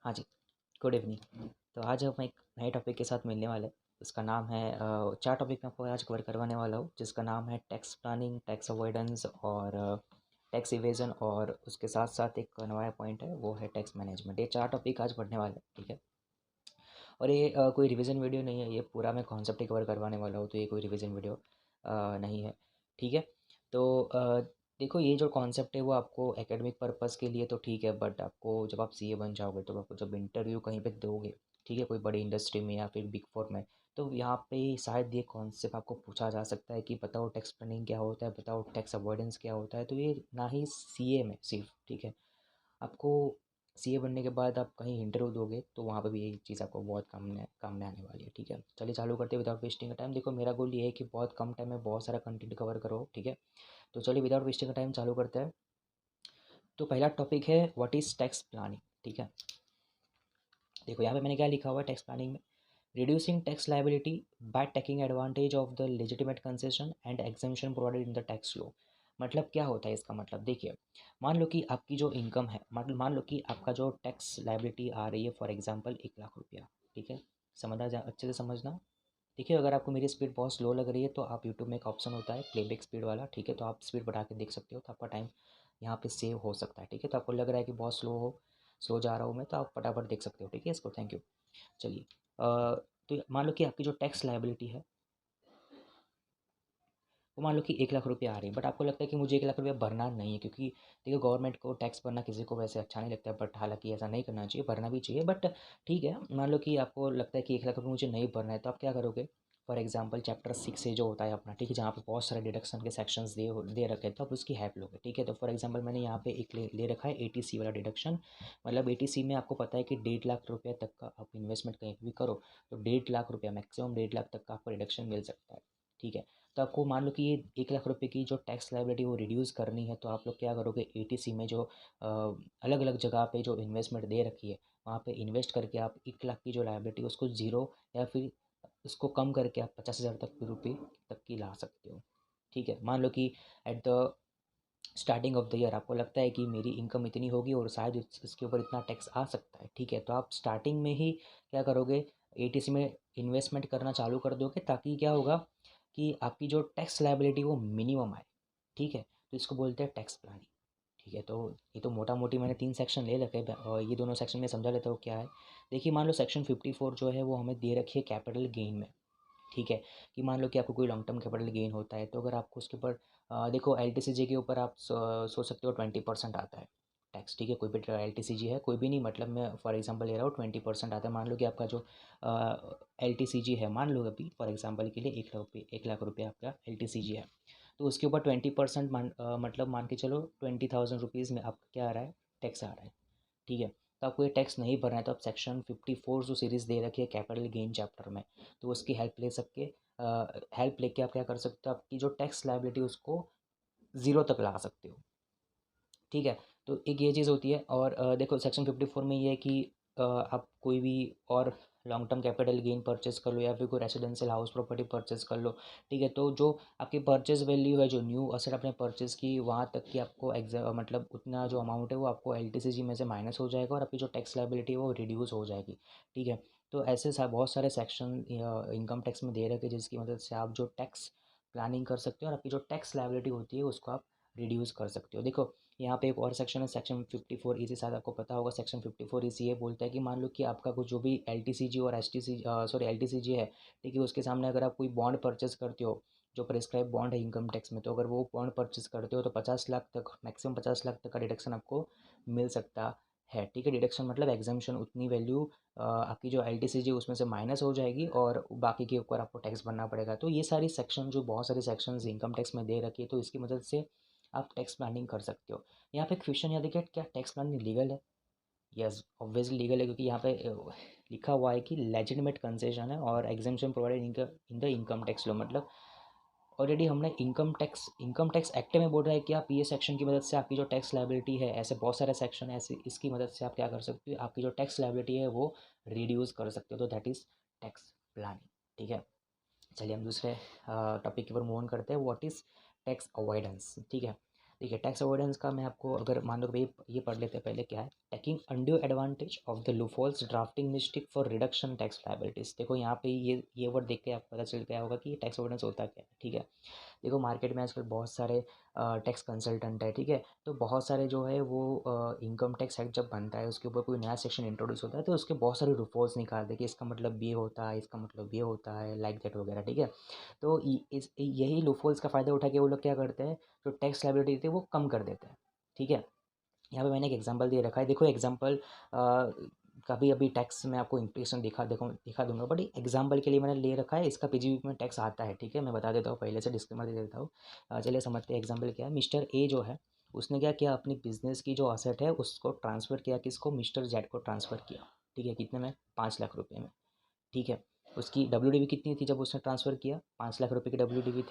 हाँ जी, good evening. तो आज हम एक नए टॉपिक के साथ मिलने वाले हैं। उसका नाम है 4 टॉपिक मैं आपको आज कवर करवाने वाला हूँ, जिसका नाम है टैक्स प्लानिंग, टैक्स अवॉइडेंस और टैक्स इवेज़न, और उसके साथ-साथ एक नया पॉइंट है, वो है टैक्स मैनेजमेंट। ये 4 टॉपिक आज पढ़ने वाले हैं, ठीक है? और ये कोई रिवीजन वीडियो नहीं है, ये पूरा मैं कॉन्सेप्ट ही कवर करवाने वाला हूँ, तो ये कोई रिवीजन वीडियो नहीं है, ठीक है? तो देखो, ये जो कॉन्सेप्ट है वो आपको एकेडमिक पर्पस के लिए तो ठीक है, बट आपको जब आप सीए बन जाओगे तो आपको जब इंटरव्यू कहीं पे दोगे, ठीक है, कोई बड़ी इंडस्ट्री में या फिर बिग फोर में, तो यहाँ पे शायद ये कॉन्सेप्ट आपको पूछा जा सकता है कि बताओ टैक्स प्लानिंग क्या होता है, बताओ टैक्स अवॉइडेंस क्या होता है। तो ये ना ही सीए में सिर्फ, ठीक है, आपको सीए बनने के बाद आप कहीं इंटरव्यू दोगे तो वहाँ पे भी यही चीज़ आपको बहुत काम में आने वाली है, ठीक है? चलिए चालू करते हैं विदाउट वेस्टिंग टाइम। देखो, मेरा गोल ये है कि बहुत कम टाइम में बहुत सारा कंटेंट कवर करो, ठीक है? तो चलिए विदाउट वेस्टिंग टाइम चालू करते हैं। तो पहला टॉपिक है व्हाट इज़ टैक्स प्लानिंग, ठीक है? देखो यहाँ पे मैंने क्या लिखा हुआ है टैक्स प्लानिंग में, reducing tax liability by taking advantage of the legitimate concession and exemption provided in the tax law. मतलब क्या होता है इसका मतलब, देखिए, मान लो कि आपकी जो इनकम है, मतलब मान लो कि आपका जो टैक्स लायबिलिटी आ रही है फॉर एग्जांपल 1 लाख रुपया, ठीक है? अच्छे से समझना। देखिए, अगर आपको मेरी स्पीड बहुत स्लो लग रही है तो आप यूट्यूब में एक ऑप्शन होता है प्लेबैक स्पीड वाला, ठीक है, तो आप स्पीड बढ़ा के देख सकते हो, तो आपका टाइम यहाँ पे सेव हो सकता है, ठीक है? तो आपको लग रहा है कि बहुत स्लो जा रहा हूँ मैं, तो आप फटाफट देख सकते हो, ठीक है इसको। Thank you. चलिए, तो मान लो कि आपकी जो टैक्स लायबिलिटी है वो मान लो कि 1 लाख रुपया आ रही है, बट आपको लगता है कि मुझे 1 लाख रुपया भरना नहीं है, क्योंकि देखिए गवर्नमेंट को टैक्स भरना किसी को वैसे अच्छा नहीं लगता है, बट हालांकि ऐसा नहीं करना चाहिए, भरना भी चाहिए, बट ठीक है। मान लो कि आपको लगता है कि 1 लाख रुपये मुझे नहीं भरना है, तो आप क्या करोगे? फॉर एग्जाम्पल चैप्टर 6 से जो होता है अपना, ठीक है, जहाँ पे बहुत सारे डिडक्शन के सेक्शंस दे रखे हैं, तो आप उसकी हेल्प लोगे, ठीक है? तो फॉर एग्जाम्पल मैंने यहाँ पे एक ले रखा है एटीसी वाला डिडक्शन। मतलब एटीसी में आपको पता है कि 1.5 लाख रुपये तक का आप इन्वेस्टमेंट कहीं भी करो तो 1.5 लाख रुपया, मैक्सिमम 1.5 लाख तक का आपको रिडक्शन मिल सकता है, ठीक है? तो आपको मान लो कि ये 1 लाख रुपये की जो टैक्स लायबिलिटी वो रिड्यूस करनी है, तो आप लोग क्या करोगे? एटीसी में जो अलग अलग जगह पे जो इन्वेस्टमेंट दे रखी है, वहाँ पे इन्वेस्ट करके आप 1 लाख की जो लायबिलिटी उसको ज़ीरो, या फिर उसको कम करके आप 50,000 तक रुपये तक की ला सकते हो, ठीक है? मान लो कि at the starting of the year आपको लगता है कि मेरी इनकम इतनी होगी और शायद इसके ऊपर इतना टैक्स आ सकता है, ठीक है? तो आप स्टार्टिंग में ही क्या करोगे? एटीसी में इन्वेस्टमेंट करना चालू कर दोगे, ताकि क्या होगा कि आपकी जो टैक्स लायबिलिटी वो मिनिमम आए, ठीक है? तो इसको बोलते हैं टैक्स प्लानिंग, ठीक है? तो ये तो मोटा मोटी मैंने 3 सेक्शन ले रखे हैं, और ये दोनों सेक्शन में समझा लेता हूँ क्या है। देखिए, मान लो सेक्शन 54 जो है वो हमें दे रखी है कैपिटल गेन में, ठीक है? कि मान लो कि आपको कोई लॉन्ग टर्म कैपिटल गेन होता है, तो अगर आपको उसके ऊपर देखो एलटीसीजी के ऊपर आप सोच सकते हो 20% आता है टैक्स, ठीक है? कोई भी एलटीसीजी है, कोई भी नहीं, मतलब मैं फॉर एग्जांपल ले रहा हूँ, 20% आता है। मान लो कि आपका जो एलटीसीजी है, मान लो अभी फॉर एग्जांपल के लिए 1 लाख रुपये आपका एलटीसीजी है, तो उसके ऊपर 20% मतलब मान के चलो 20,000 रुपीज़ में आपका क्या आ रहा है? टैक्स आ रहा है, ठीक है? तो आपको ये टैक्स नहीं भरना है, तो आप सेक्शन 54 जो सीरीज़ दे रखी है कैपिटल गेन चैप्टर में, तो उसकी हेल्प लेके आप क्या कर सकते हो? आपकी जो टैक्स लायबिलिटी उसको ज़ीरो तक ला सकते हो, ठीक है? तो एक ये चीज़ होती है, और देखो सेक्शन 54 में ये है कि आप कोई भी और long term capital gain purchase कर लो, या फिर कोई रेसिडेंशियल हाउस प्रॉपर्टी परचेज़ कर लो, ठीक है? तो जो आपकी परचेज़ वैल्यू है, जो न्यू असेट आपने परचेज़ की, वहाँ तक की आपको मतलब उतना जो अमाउंट है वो आपको एलटीसीजी में से माइनस हो जाएगा, और आपकी जो टैक्स लायबिलिटी है वो रिड्यूस हो जाएगी, ठीक है? तो ऐसे बहुत सारे सेक्शन इनकम टैक्स में दे रखे हैं, जिसकी मदद से आप जो टैक्स प्लानिंग कर सकते हो और आपकी जो टैक्स लायबिलिटी होती है उसको आप रिड्यूस कर सकते हो। देखो, यहाँ पे एक और सेक्शन है, सेक्शन 54 इसी, शायद आपको पता होगा, सेक्शन 54 इसी ये बोलता है कि मान लो कि आपका कुछ जो भी एलटीसीजी और एसटीसी सॉरी एलटीसीजी है, ठीक है, उसके सामने अगर आप कोई बॉन्ड परचेस करते हो, जो प्रिस्क्राइब बॉन्ड है इनकम टैक्स में, तो अगर वो बॉन्ड परचेस करते हो तो 50 लाख तक, मैक्सिमम 50 लाख तक का डिडक्शन आपको मिल सकता है, ठीक है? डिडक्शन मतलब एग्जाम्पशन, उतनी वैल्यू आपकी जो एलटीसीजी उसमें से माइनस हो जाएगी, और बाकी के ऊपर आपको टैक्स भरना पड़ेगा। तो ये सारी सेक्शन, जो बहुत सारे सेक्शंस इनकम टैक्स में दे रखी है, तो इसकी मदद से आप टैक्स प्लानिंग कर सकते हो। यहाँ पे क्वेश्चन याद है, क्या टैक्स प्लानिंग लीगल है? यस, ऑब्वियसली लीगल है, क्योंकि यहाँ पे लिखा हुआ है कि लेजिटिमेट कंसेशन है और exemption provided in the income tax law. मतलब ऑलरेडी हमने इनकम टैक्स एक्ट में बोल रहा है कि आप ये सेक्शन की मदद से आपकी जो टैक्स लायबिलिटी है, ऐसे बहुत सारे सेक्शन है ऐसे, इसकी मदद से आप क्या कर सकते हो? आपकी जो टैक्स लायबिलिटी है वो रिड्यूस कर सकते हो, तो दैट इज़ टैक्स प्लानिंग, ठीक है? चलिए हम दूसरे टॉपिक की ओर मूव ऑन करते हैं, व्हाट इज़ टैक्स अवॉइडेंस, ठीक है? देखिए, टैक्स अवॉइडेंस का मैं आपको, अगर मान लो भाई ये पढ़ लेते हैं पहले क्या है। Taking undue advantage of the loopholes drafting mistake for reduction tax liabilities. देखो यहाँ पे ये वर्ड देख के आपको पता चल गया होगा कि टैक्स अवॉइडेंस होता क्या है, ठीक है। देखो मार्केट में आजकल बहुत सारे टैक्स कंसल्टेंट है, ठीक है। तो बहुत सारे जो है वो इनकम टैक्स एक्ट जब बनता है उसके ऊपर कोई नया सेक्शन इंट्रोड्यूस होता है तो उसके बहुत सारे लूपहोल्स निकालते हैं कि इसका मतलब ये होता है, इसका मतलब ये होता है, लाइक दैट वगैरह, ठीक है। तो यही लूपहोल्स का फ़ायदा उठा के वो लोग क्या करते हैं, जो टैक्स लायबिलिटी थी वो कम कर देते हैं, ठीक है। यहाँ पे मैंने एक एग्जांपल दे रखा है, देखो एग्जांपल कभी अभी टैक्स में आपको इम्प्लीकेशन दिखा दूंगा, बट एग्जांपल के लिए मैंने ले रखा है, इसका पीजीबी में टैक्स आता है, ठीक है। मैं बता देता हूँ, पहले से डिस्क्लेमर दे देता हूँ। चलिए समझते हैं एग्जांपल क्या है। मिस्टर ए जो है उसने क्या किया, अपनी बिजनेस की जो असेट है उसको ट्रांसफ़र किया, किसको, मिस्टर जेड को ट्रांसफ़र किया, ठीक है। कितने में, 5 लाख रुपये में, ठीक है। उसकी डब्ल्यू कितनी थी जब उसने ट्रांसफ़र किया, 5 लाख रुपये की डब्ल्यू थी,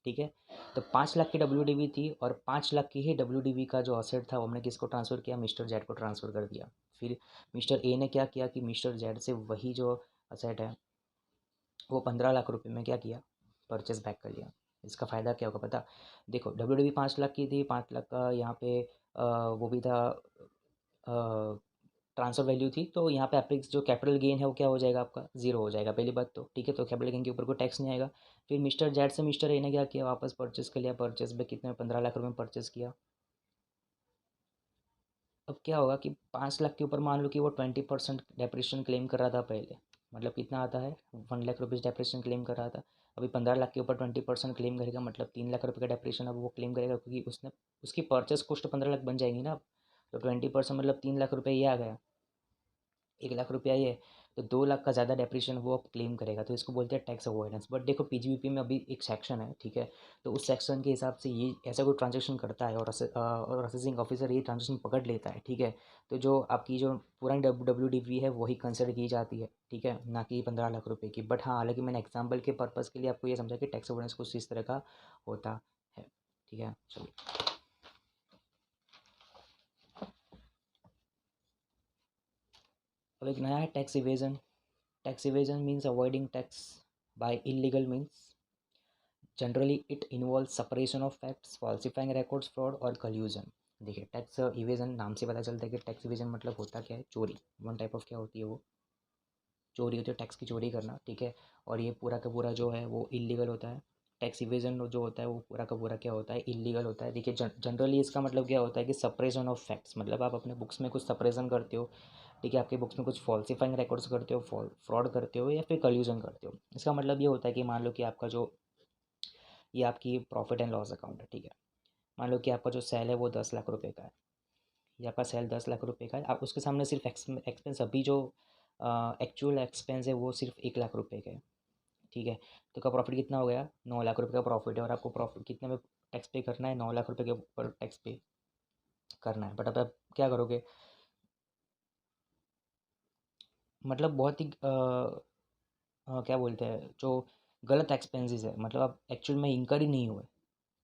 ठीक है। तो 5 लाख की डब्ल्यू थी और 5 लाख की ही डब्ल्यू का जो असेट था वो हमने किसको ट्रांसफ़र किया, मिस्टर जेड को ट्रांसफ़र कर दिया। फिर मिस्टर ए ने क्या किया कि मिस्टर जेड से वही जो असेट है वो 15 लाख रुपये में क्या किया, परचेस बैक कर लिया। इसका फ़ायदा क्या होगा पता, देखो डब्ल्यू 5 लाख की थी, 5 लाख का यहाँ पे वो भी था, ट्रांसफ़र वैल्यू थी, तो यहाँ पे एप्लिक्स जो कैपिटल गेन है वो क्या हो जाएगा, आपका ज़ीरो हो जाएगा, पहली बात तो, ठीक है। तो कैपिटल गेन के ऊपर कोई टैक्स नहीं आएगा। फिर मिस्टर जेड से मिस्टर ए ने क्या किया, वापस परचेस कर लिया, परचेस में कितने, 15 लाख रुपये में परचेस किया। अब क्या होगा कि 5 लाख के ऊपर मान लो कि वो 20% डेप्रिसिएशन क्लेम कर रहा था पहले, मतलब कितना आता है, 1 लाख रुपीज़ डेप्रिसिएशन क्लेम कर रहा था। अभी 15 लाख के ऊपर 20% क्लेम करेगा, मतलब 3 लाख रुपये का डेप्रिसिएशन अब वो क्लेम करेगा, क्योंकि उसने उसकी परचेस कॉस्ट 15 लाख बन जाएगी ना अब। तो 20% मतलब 3 लाख रुपये ये आ गया, 1 लाख रुपया ही है, तो 2 लाख का ज़्यादा डेप्रिसिएशन वो अब क्लेम करेगा, तो इसको बोलते हैं टैक्स अवॉइडेंस। बट देखो पीजीबीपी में अभी एक सेक्शन है, ठीक है। तो उस सेक्शन के हिसाब से ये ऐसा कोई ट्रांजेक्शन करता है और असेसिंग ऑफिसर ये ट्रांजेक्शन पकड़ लेता है, ठीक है। तो जो आपकी जो पुरानी डब्ल्यू है वही कंसिडर की जाती है, ठीक है, ना कि 15 लाख रुपये की। बट हाँ, हालांकि मैंने एग्जाम्पल के पर्पज़ के लिए आपको ये समझा कि टैक्स अवॉइडेंस कुछ इस तरह का होता है, ठीक है। चलिए, अब एक नया है tax evasion. Tax evasion means avoiding tax bye illegal means. Generally it involve separation of facts, फॉल्सिफाइंग records, fraud और कल्यूजन। देखिए टैक्स इवेजन नाम से पता चलता है कि टैक्स इवेजन मतलब होता क्या है, चोरी। वन टाइप ऑफ क्या होती है वो, चोरी होती है, टैक्स की चोरी करना, ठीक है। और ये पूरा का पूरा जो है वो इलीगल होता है। टैक्स इवेजन जो होता है वो पूरा का पूरा क्या होता है, इलीगल होता है। देखिए जनरली इसका मतलब क्या होता है कि सप्रेशन ऑफ फैक्ट्स, मतलब आप अपने बुक्स में कुछ सप्रेशन करते हो, ठीक है। आपके बुक्स में कुछ फॉल्सिफाइंग रिकॉर्ड्स करते हो, फ्रॉड करते हो, या फिर कल्यूजन करते हो। इसका मतलब ये होता है कि मान लो कि आपका जो ये आपकी प्रॉफिट एंड लॉस अकाउंट है, ठीक है। मान लो कि आपका जो सेल है वो 10 लाख रुपए का है, या आपका सेल 10 लाख रुपए का है, आप उसके सामने सिर्फ एक्सपेंस अभी जो एक्चुअल एक्सपेंस है वो सिर्फ 1 लाख रुपए का है, ठीक है। तो का प्रॉफिट कितना हो गया, 9 लाख रुपए का प्रॉफिट है, और आपको प्रॉफिट कितने में टैक्स पे करना है, 9 लाख रुपए के ऊपर टैक्स पे करना है। बट अब आप क्या करोगे, मतलब बहुत ही क्या बोलते हैं, जो गलत एक्सपेंसेस है, मतलब आप एक्चुअल में इंकर ही नहीं हुए,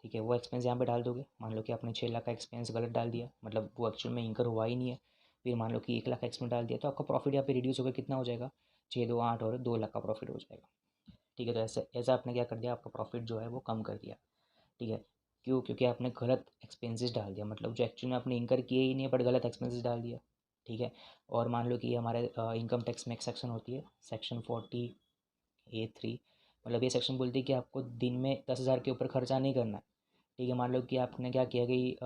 ठीक है, वो एक्सपेंस यहाँ पे डाल दोगे। मान लो कि आपने 6 लाख का एक्सपेंस गलत डाल दिया, मतलब वो एक्चुअल में इंकर हुआ ही नहीं है। फिर मान लो कि 1 लाख का एक्सपेंस डाल दिया, तो आपका प्रॉफिट यहाँ पे रिड्यूस होकर कितना हो जाएगा, 6 2 8 और 2 लाख का प्रॉफिट हो जाएगा, ठीक है। तो ऐसे ऐसा आपने क्या कर दिया, आपका प्रॉफिट जो है वो कम कर दिया, ठीक है। क्यों, क्योंकि आपने गलत एक्सपेंसेस डाल दिया, मतलब जो एक्चुअल में आपने इंकर किए ही नहीं है बट गलत एक्सपेंसेस डाल दिया, ठीक है। और मान लो कि हमारे इनकम टैक्स में एक सेक्शन होती है, सेक्शन 40A3, मतलब ये सेक्शन बोलती है कि आपको दिन में 10,000 के ऊपर खर्चा नहीं करना है, ठीक है। मान लो कि आपने क्या किया कि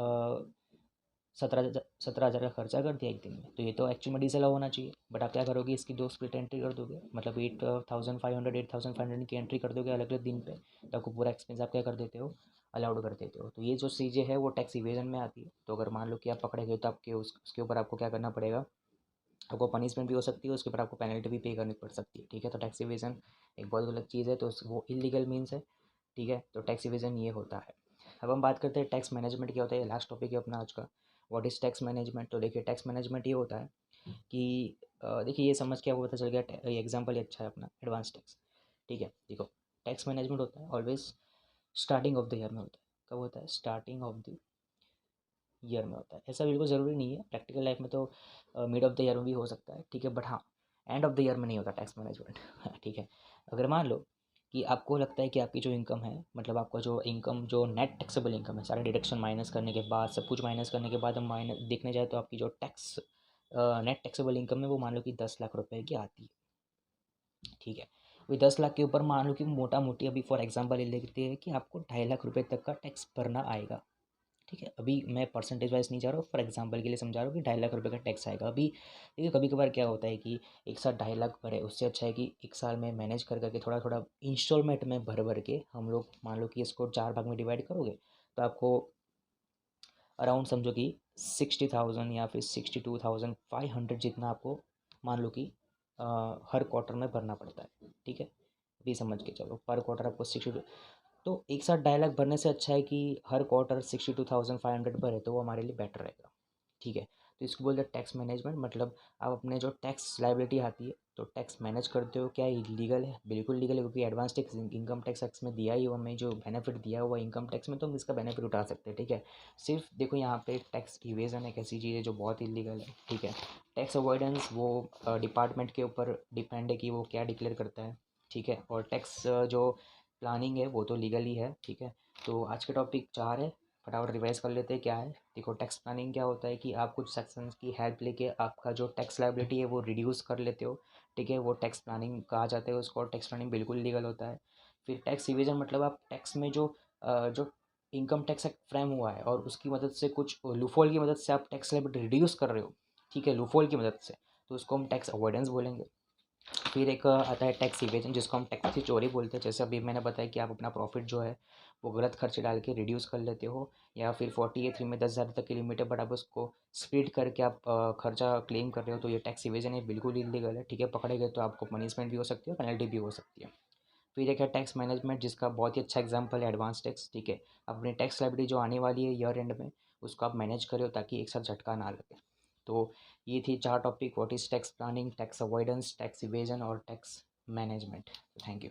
17,000 का खर्चा कर दिया एक दिन में, तो ये तो एक्चुअल में डिसअलाउ होना चाहिए। बट आप क्या करोगे, इसकी दो स्प्लिट एंट्री कर दोगे, मतलब 8,500 8,500 की एंट्री कर दोगे अलग अलग दिन पे, तो आपको पूरा एक्सपेंस आप क्या कर देते हो, अलाउड कर देते हो। तो ये जो चीज़ें है वो टैक्स इवेजन में आती है। तो अगर मान लो कि आप पकड़े गए तो आपके उसके ऊपर आपको क्या करना पड़ेगा, आपको पनिशमेंट भी हो सकती है, उसके ऊपर आपको पेनल्टी भी पे करनी पड़ सकती है, ठीक है। तो टैक्स इवेजन एक बहुत गलत चीज़ है, तो वो इलीगल मीन्स है, ठीक है। तो टैक्स इवेजन ये होता है। अब हम बात करते हैं टैक्स मैनेजमेंट क्या होता है, लास्ट टॉपिक है अपना आज का, व्हाट इज़ टैक्स मैनेजमेंट। तो देखिए टैक्स मैनेजमेंट ये होता है कि देखिए ये समझ के आपको पता चल गया, ये एग्जाम्पल ही अच्छा है अपना, एडवांस टैक्स, ठीक है। देखो टैक्स मैनेजमेंट होता है always starting of the year में होता है। कब होता है, स्टार्टिंग ऑफ द ईयर में होता है। ऐसा बिल्कुल ज़रूरी नहीं है, प्रैक्टिकल लाइफ में तो मिड ऑफ द ईयर में भी हो सकता है, ठीक है। बट हाँ, एंड ऑफ द ईयर में नहीं होता टैक्स मैनेजमेंट ठीक है। अगर मान लो कि आपको लगता है कि आपकी जो इनकम है, मतलब आपका जो इनकम, जो नेट टैक्सेबल इनकम है, सारे डिडक्शन माइनस करने के बाद, सब कुछ माइनस करने के बाद हम माइनस देखने जाए तो आपकी जो टैक्स नेट टैक्सेबल इनकम है वो मान लो कि 10 लाख रुपए की आती है। ठीक है, वही 10 लाख के ऊपर मान लो कि मोटा मोटी अभी फॉर एग्जांपल ले लेते हैं कि आपको 2.5 लाख रुपए तक का टैक्स भरना आएगा। ठीक है, अभी मैं परसेंटेज वाइज नहीं जा रहा हूँ, फॉर एग्जांपल के लिए समझा रहा हूँ कि 2.5 लाख रुपए का टैक्स आएगा अभी। देखिए कभी कभार क्या होता है कि एक साथ 2.5 लाख भरे, उससे अच्छा है कि एक साल में मैनेज कर करके थोड़ा थोड़ा इंस्टॉलमेंट में भर भर के हम लोग, मान लो कि इसको 4 भाग में डिवाइड करोगे तो आपको अराउंड समझो कि 60,000 या फिर 62,500 जितना आपको मान लो कि हर क्वार्टर में भरना पड़ता है। ठीक है, अभी समझ के चलो पर क्वार्टर आपको 62, तो एक साथ 2.5 लाख भरने से अच्छा है कि हर क्वार्टर 62,500 भरे तो वो हमारे लिए बेटर रहेगा। ठीक है, तो इसको बोलते हैं टैक्स मैनेजमेंट। मतलब आप अपने जो टैक्स लाइबिलिटी आती है तो टैक्स मैनेज करते हो। क्या ये लीगल है? बिल्कुल लीगल है, क्योंकि advance tax income tax act में दिया ही हुआ, हमें जो बेनिफिट दिया हुआ इनकम टैक्स में, तो हम इसका बेनिफिट उठा सकते हैं। ठीक है, सिर्फ देखो यहाँ पे टैक्स इवेजन एक ऐसी चीज़ है जो बहुत इलीगल है। ठीक है, टैक्स अवॉइडेंस वो डिपार्टमेंट के ऊपर डिपेंड है कि वो क्या डिक्लेयर करता है। ठीक है, और टैक्स जो प्लानिंग है वो तो लीगल ही है। ठीक है, तो आज के टॉपिक 4 है, फटाफट रिवाइज कर लेते हैं क्या है। देखो टैक्स प्लानिंग क्या होता है कि आप कुछ सेक्शंस की हेल्प लेके आपका जो टैक्स लायबिलिटी है वो रिड्यूस कर लेते हो। ठीक है, वो टैक्स प्लानिंग कहा जाता है उसको, और टैक्स प्लानिंग बिल्कुल लीगल होता है। फिर टैक्स इवेजन, मतलब आप टैक्स में जो इनकम टैक्स एक्ट फ्रेम हुआ है और उसकी मदद से कुछ लूफोल की मदद से आप टैक्स लायबिलिटी रिड्यूस कर रहे हो। ठीक है, लूफोल की मदद से, तो उसको हम टैक्स अवॉइडेंस बोलेंगे। फिर एक आता है टैक्स इवेजन, जिसको हम टैक्स की चोरी बोलते हैं। जैसे अभी मैंने बताया कि आप अपना प्रॉफिट जो है वो गलत खर्चे डाल के रिड्यूस कर लेते हो, या फिर 40A3 में 10,000 तक की लिमिट है बट आप उसको स्प्लिट करके आप खर्चा क्लेम कर रहे हो, तो ये टैक्स इवेजन है, बिल्कुल इलीगल है। ठीक है, पकड़े गए तो आपको पनिशमेंट भी हो सकती है, पेनल्टी भी हो सकती है। फिर एक है टैक्स मैनेजमेंट, जिसका बहुत ही अच्छा एग्जाम्पल है एडवांस टैक्स। ठीक है, आप अपनी टैक्स लाइबिलिटी जो आने वाली है ईयर एंड में, उसको आप मैनेज करो ताकि एक साथ झटका ना लगे। तो ये थी 4 topic, what is tax planning, tax avoidance, tax evasion और टैक्स मैनेजमेंट। Thank you.